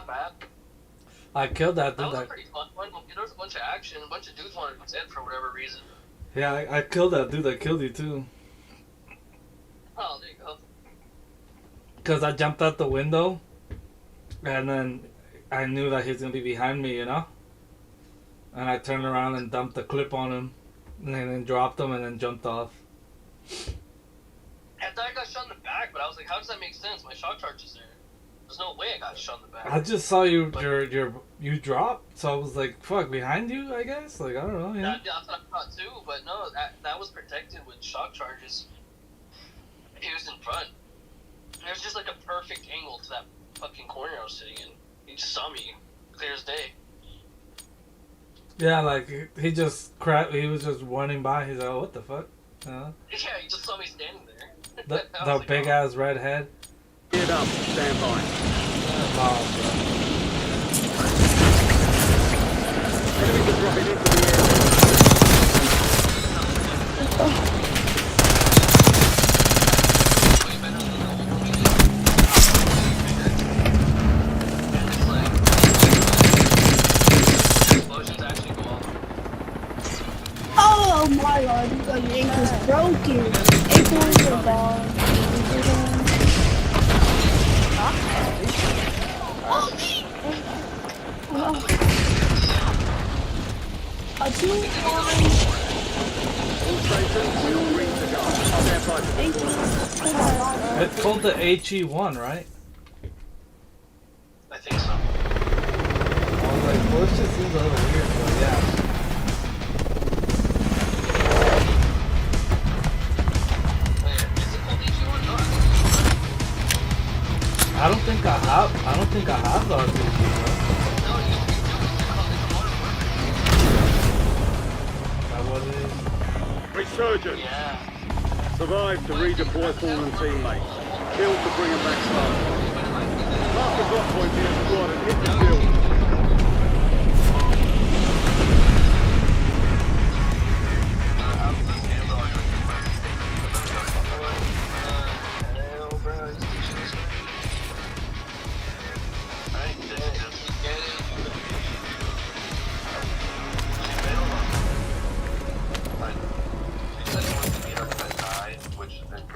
bad. I killed that That dude. was a pretty fun one. There was a bunch of action. A bunch of dudes wanted to dead for whatever reason. Yeah, I killed that dude that killed you too. Oh, there you go. Cause I jumped out the window, and then I knew that he was gonna be behind me, you know. And I turned around and dumped the clip on him, and then dropped him, and then jumped off. I thought I got shot in the back, but I was like, how does that make sense? My shock charge is there. There's no way I got shot in the back. I just saw you you drop, so I was like, fuck, behind you, I guess. Like I don't know, yeah. That's what I thought too, but no, that was protected with shock charges. He was in front. There's just like a perfect angle to that fucking corner I was sitting in. He just saw me, clear as day. Yeah, like he just he was just running by. He's like, oh, what the fuck? Yeah, he just saw me standing there. The like, big ass red head. Get up, stand by. Enemies are dropping into the area. Oh my god, your ankle's broken. Ankles are gone. A 2-1. It's called the HE1, right? I think so. I was like, well, it just seems a little weird, but yeah. I don't think I have the RPG, bro. That what it is? Resurgence. Yeah. Survive to redeploy fallen teammates. Kill to bring them back safe. Mark the drop point for your squad and hit the field.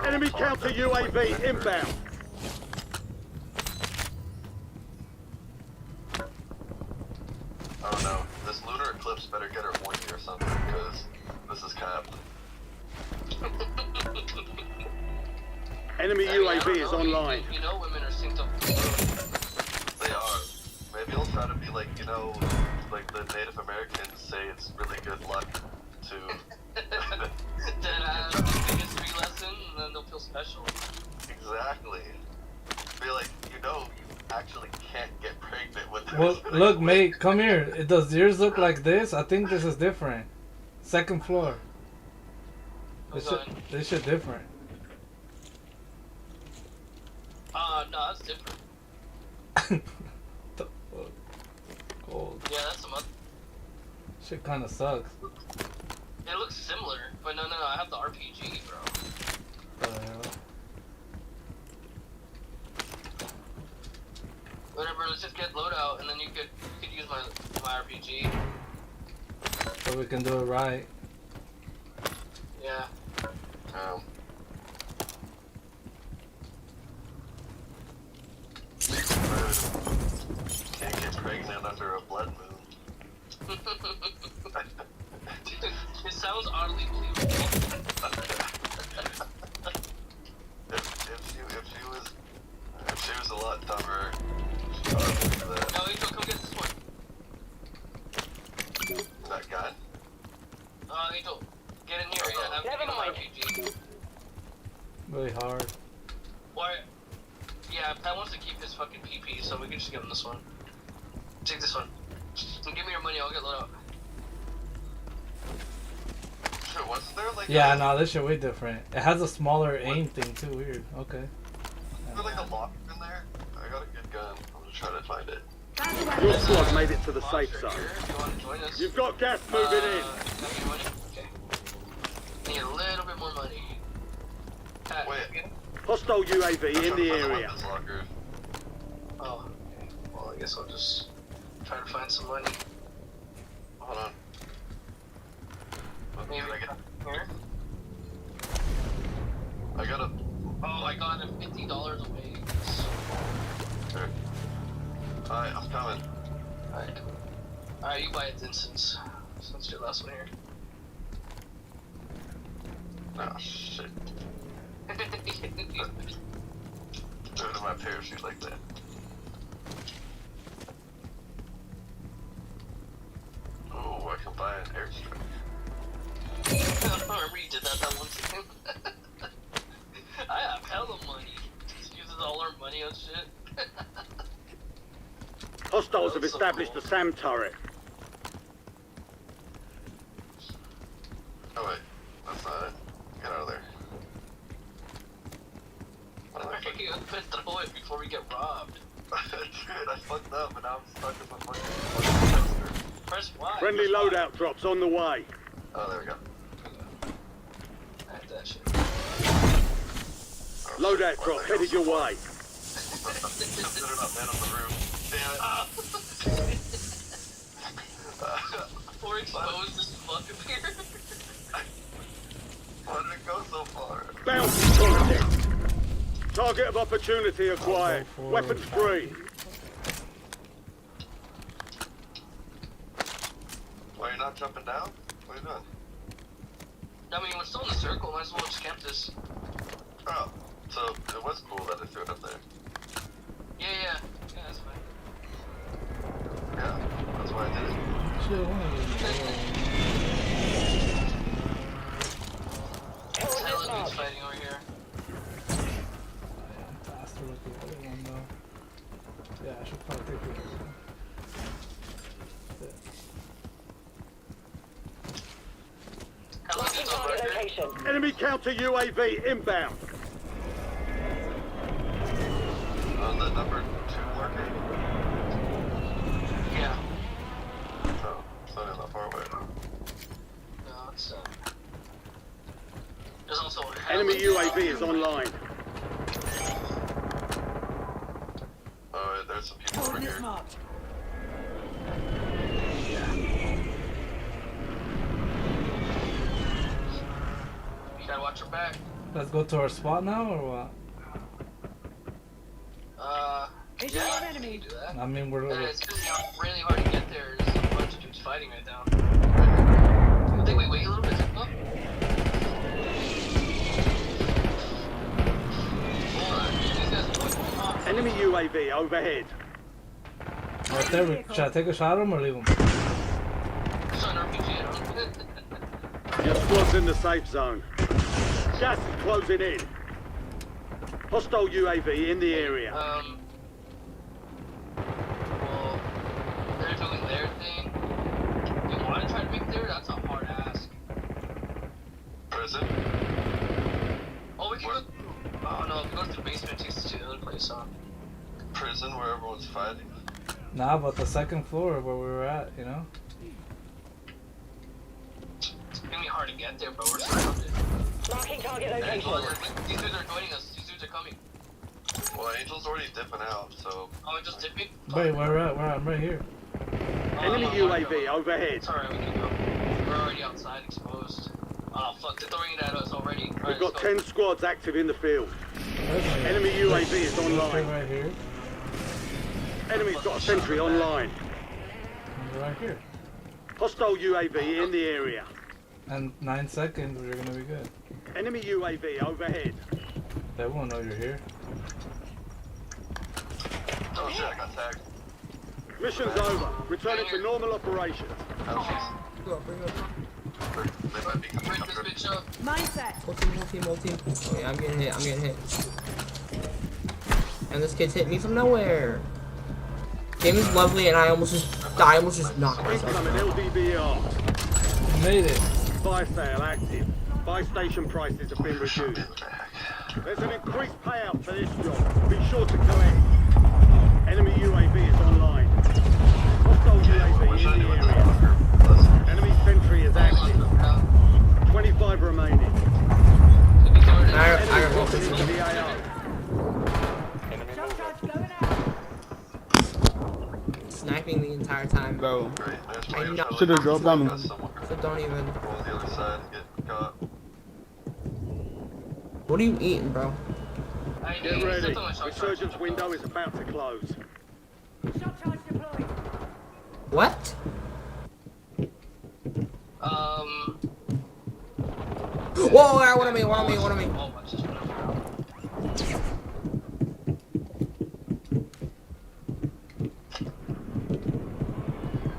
Enemy counter UAV inbound. Oh no, this lunar eclipse better get her horny or something, because this is capped. Enemy UAV is online. You know women are synced up with the They are. Maybe it'll try to be like, you know, like the Native Americans say it's really good luck to... Then the history lesson, and then they'll feel special. Exactly. Be like, you know, you actually can't get pregnant with this. Well, look, mate, come here. Does yours look like this? I think this is different. Second floor. This shit different. No, that's different. The fuck? Cold. Yeah, that's some other... Shit kind of sucks. It looks similar, but no, I have the RPG, bro. Whatever, let's just get loadout, and then you could use my RPG. So we can do it right. Yeah. Can't get pregnant under a blood moon. It sounds oddly believable. if she was a lot dumber, she'd probably do that. No, Angel, come get this one. Is that gun? Angel, get in here, yeah, I'm getting my RPG. Really hard. Why? Yeah, Pat wants to keep his fucking PP, so we can just give him this one. Take this one. And give me your money, I'll get loadout. Wasn't there like Yeah, no, this shit way different. It has a smaller aim thing too. Weird. Okay. Is there like a lock in there? I got a good gun. I'm gonna try to find it. Your squad made it to the safe zone. If you want to join us. You've got gas moving in. Got your money? Okay. Need a little bit more money. Pat, Wait. Hostile UAV in the I'm trying to find area. weapons locker. Oh, okay. Well, guess I'll just try to find some money. Hold on. What Maybe did I get? here. I got a. Oh, I got him $50 away. Sure. Alright, I'm coming. Alright, you buy it then since your last one here. Oh shit. Throw it in my parachute like that. Oh, I can buy an airstrike. I remember you did that one time. I have hella money. Just uses all our money on shit. Hostiles have established a SAM turret. Oh wait, that's not it. Get out of there. What am I You gotta throw it before we get robbed. Dude, I fucked up and now I'm stuck in the fucking Press Y. Friendly press Y. loadout drops on the way. Oh, there we go. I had that shit. Oh, Loadout shit. drop headed your way. Consider not man on the roof. Damn it. We're exposed as fuck up here. Why did it go so far? Bounty contact. Target of opportunity acquired. I'll go for Weapons free. Why are you not jumping down? What are you doing? I mean, we're still in the circle. Might as well just camp this. Oh, so it was cool that I threw it up there. Yeah, that's fine. Yeah, that's why I did it. Shit, one of them. There's hella dudes fighting over here. Faster with the other one though. Yeah, I should probably take the other one. Hella dudes over here. Enemy counter UAV inbound. On the number 2 marker? Yeah. Oh, it's not that far away. No, it's there's also Enemy UAV is online. Oh, there's some people over here. You gotta watch your back. Let's go to our spot now or what? Yeah, enemy. Do that. I mean, we're It's really hard to get there. There's a bunch of dudes fighting right now. I think we wait a little bit. Oh. These guys are going off. Enemy UAV overhead. right there. Should I take a shot at him or leave him? Just on RPG, Your squad's in the safe zone. Gas is closing in. Hostile UAV in the area. Well, they're doing their thing. Do you want to try to make there? That's a hard ask. Prison? Oh, we can go. Oh no, if we go to the basement, it takes us to the other place, huh? Prison where everyone's fighting? Nah, but the second floor where we were at, you know? It's gonna be hard to get there, bro. We're surrounded. Marking target And location. these dudes are joining us. These dudes are coming. Well, Angel's already dipping out, so... Oh, I'm just dipping? Wait, where at? Where I'm right here. Enemy UAV overhead. It's alright, we can go. We're already outside, exposed. Oh, fuck, they're throwing it at us already. All We've right, got let's 10 go. squads active in the field. Where's my Enemy UAV is online. Right here. Enemy's got a sentry online. Right here. Hostile UAV in the area. And 9 seconds, we're gonna be good. Enemy UAV overhead. They won't know you're here. Oh shit, I got tagged. Mission's over. Returning to normal operations. Oh, Go, bring it up. jeez. They might be coming Break up this here. bitch up. Mindset. Whole team. Oh, yeah, I'm getting hit. And this kid's hit me from nowhere. Game is lovely, and I almost just knocked myself. Incoming LDBR. Made it. Buy sale active. Buy station prices have been reduced. Back. There's an increased payout for this job. Be sure to collect. Enemy UAV is online. Hostile What UAV should I in do the with this area. bunker? Listen. Enemy sentry is active. 25 remaining. I Enemy rolled dropping this into one. the AO. Jump charge going out. sniping the entire time. Bro, Great. There's I probably know. a Should've dropped on me. somewhere. So don't even. Go on the other side and get caught. What are you eating, bro? I Get stepped ready. on my shock charge. Resurgence window is about to close. What? Whoa, what on me, what on me, what on me? Oh, watch this one over.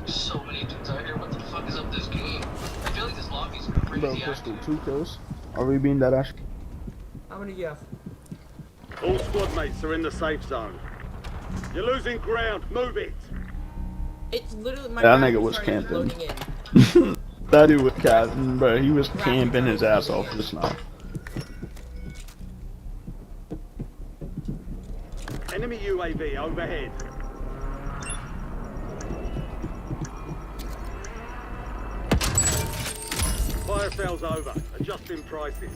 So many dudes out here. What the fuck is up this game? I feel like this lobby's crazy. bro, pistol, 2 kills. Are we being that ash? How many do you have? All squad mates are in the safe zone. You're losing ground. Move it. It's literally my That graphics nigga was card is camping. loading in. That dude was capping, bro. He was camping his ass off just now. Enemy UAV overhead. Fire sales over. Adjusting prices.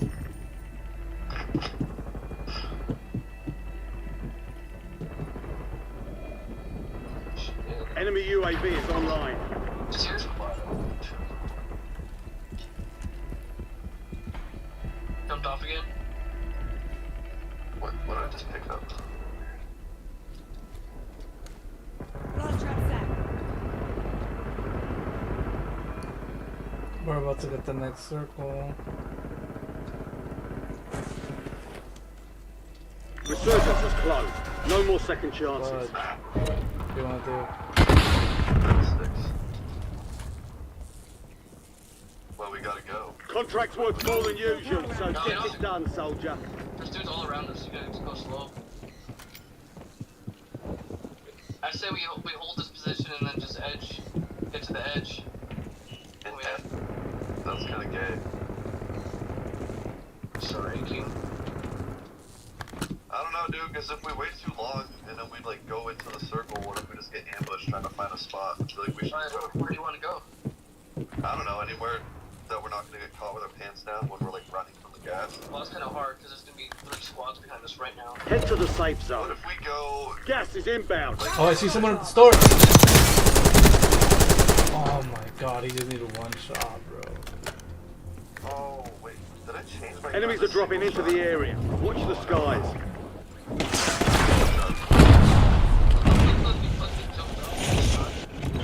Enemy UAV is online. Just here's jumped off again. What did I just pick up? We're about to get the next circle. Resurgence is closed. No more second chances. What do you want to do? Well, we gotta go. Contract's worth more than usual, so get it done, soldier. There's dudes all around us. You gotta just go slow. I say we hold this position and then just edge. Get to the edge. And that's kind of gay. Sorry, King. I don't know, dude, because if we wait too long and then we like go into the circle, what if we just get ambushed trying to find a spot? I feel like we should Alright, go. where do you want to go? I don't know, anywhere that we're not gonna get caught with our pants down when we're like running from the gas. Well, it's kind of hard because there's gonna be 3 squads behind us right now. Head to the safe What zone. if we go? Gas is inbound. Oh, I see someone at the store. Oh my god, he just needed 1 shot, bro. Oh wait, did I change my? Enemies gun are to dropping single into the shot? area. Watch the skies.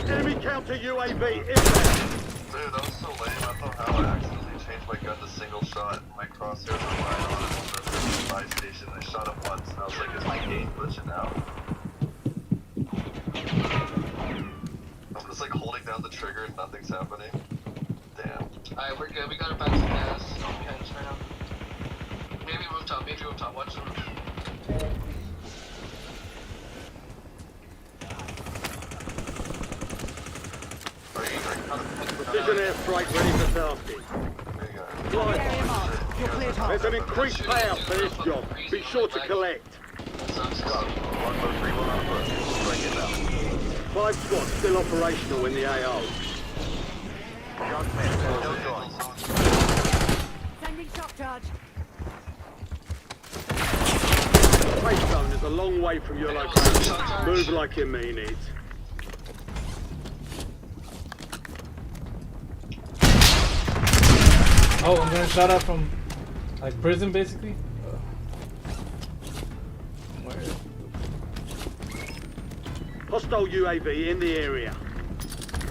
Enemy counter UAV inbound. Dude, that was so lame. I thought how I accidentally changed my gun to single shot. My crosshairs were right on it over the buy station. I shot him once, and I was like, is my game glitching out? I'm just like holding down the trigger and nothing's happening. Damn. Alright, we're good. We got our backs to gas. Behind us right now. Maybe rooftop. Maybe rooftop. Watch them. Precision airstrike ready for tasking. There you go. Fly. There's an increased payout for this job. Be sure to collect. Sucks. 143, 1 on foot. Break it down. 5 squads still operational in the AO. Sending shock charge. Safe zone is a long way from your location. Move like you mean it. Oh, I'm gonna shut up from like prison basically. Where? Hostile UAV in the area.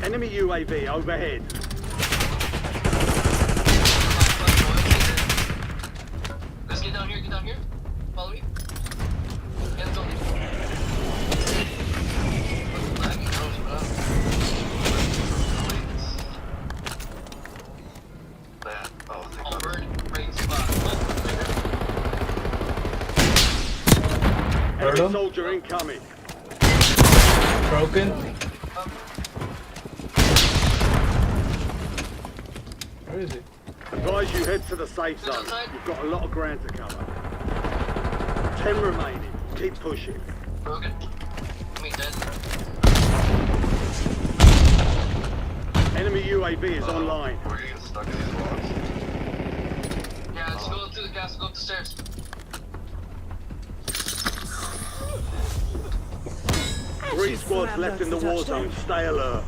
Enemy UAV overhead. Let's get down here. Get down here. Follow me. Get in the building. Lagging drones, bro. Man, oh, thank Oh, God. bird. Great spot. Heard Enemy him? soldier incoming. Broken. Where is he? Advise you head to the safe zone. You've got a lot of ground to cover. 10 remaining. Keep pushing. Broken. I mean, dead. Enemy UAV is online. We're gonna get stuck in these rocks. Yeah, let's go through the gas. Go up the stairs. 3 squads left in the war zone. Stay alert.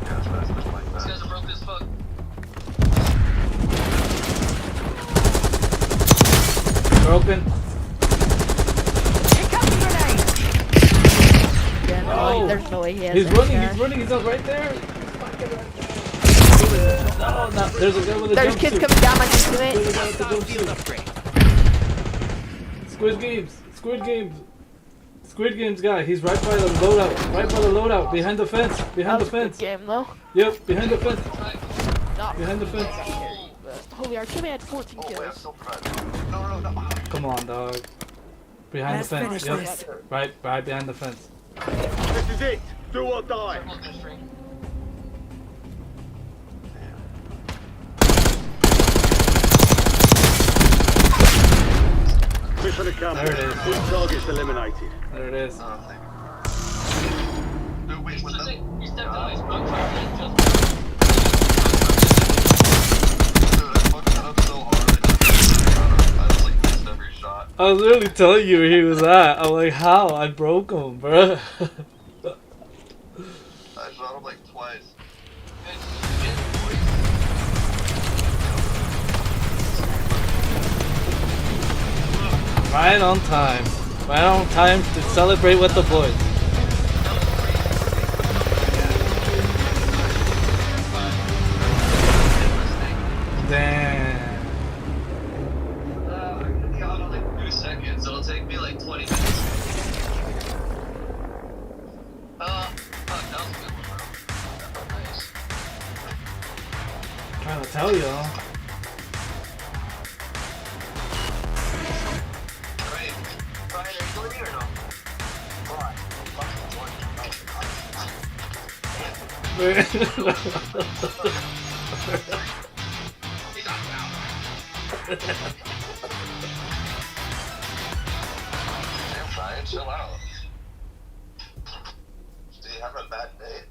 Yeah, it's fast, like These that. guys are broke as fuck. Broken. Here comes the grenade. Yeah, no, Oh. there's no way he has He's that running, car. he's running, he's up right there. No, no, there's a guy with a There's jumpsuit. kids coming down my teammate. There's a guy with a jumpsuit. Squid Games, Squid Games. Squid Games guy, he's right by the loadout. Right by the loadout, behind the fence. That Behind the was a good fence. game though. Yep, behind the fence. No. Behind the fence. Holy, our teammate had 14 Oh, wait, I'm kills. still fried. No, no, no. Come on, dog. Behind Let's the fence. finish Yep. this. Right behind the fence. This is it. Do or die. Circle this string. Mission accomplished. There it is. All targets eliminated. There it is. Oh, thank you. Dude, wait, was that? He stepped out, he's broke for and just. Dude, I fucked that up so hard. I just like missed every shot. I was really telling you where he was at. I'm like, how? I broke him, bro. I shot him like twice. Right on time. Right on time to celebrate with the boys. Damn. I got in like 2 seconds. It'll take me like 20 minutes. Fuck, that was a good one, bro. Nice. Trying to tell you, huh? Brian, are you going in or no? He's on now. Damn, Brian, chill out. Do you have a bad day?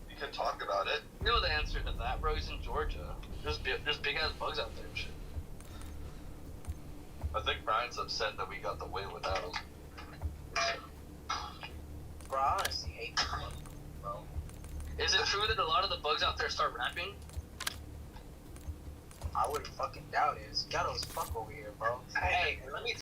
You can talk about it. You know the answer to that, bro. He's in Georgia. There's big ass bugs out there and shit. I think Brian's upset that we got the win without him. Bro, I honestly hate this bug, bro. Is it true that a lot of the bugs out there start rapping? I wouldn't fucking doubt it. It's ghetto as fuck over here, bro. Hey, let me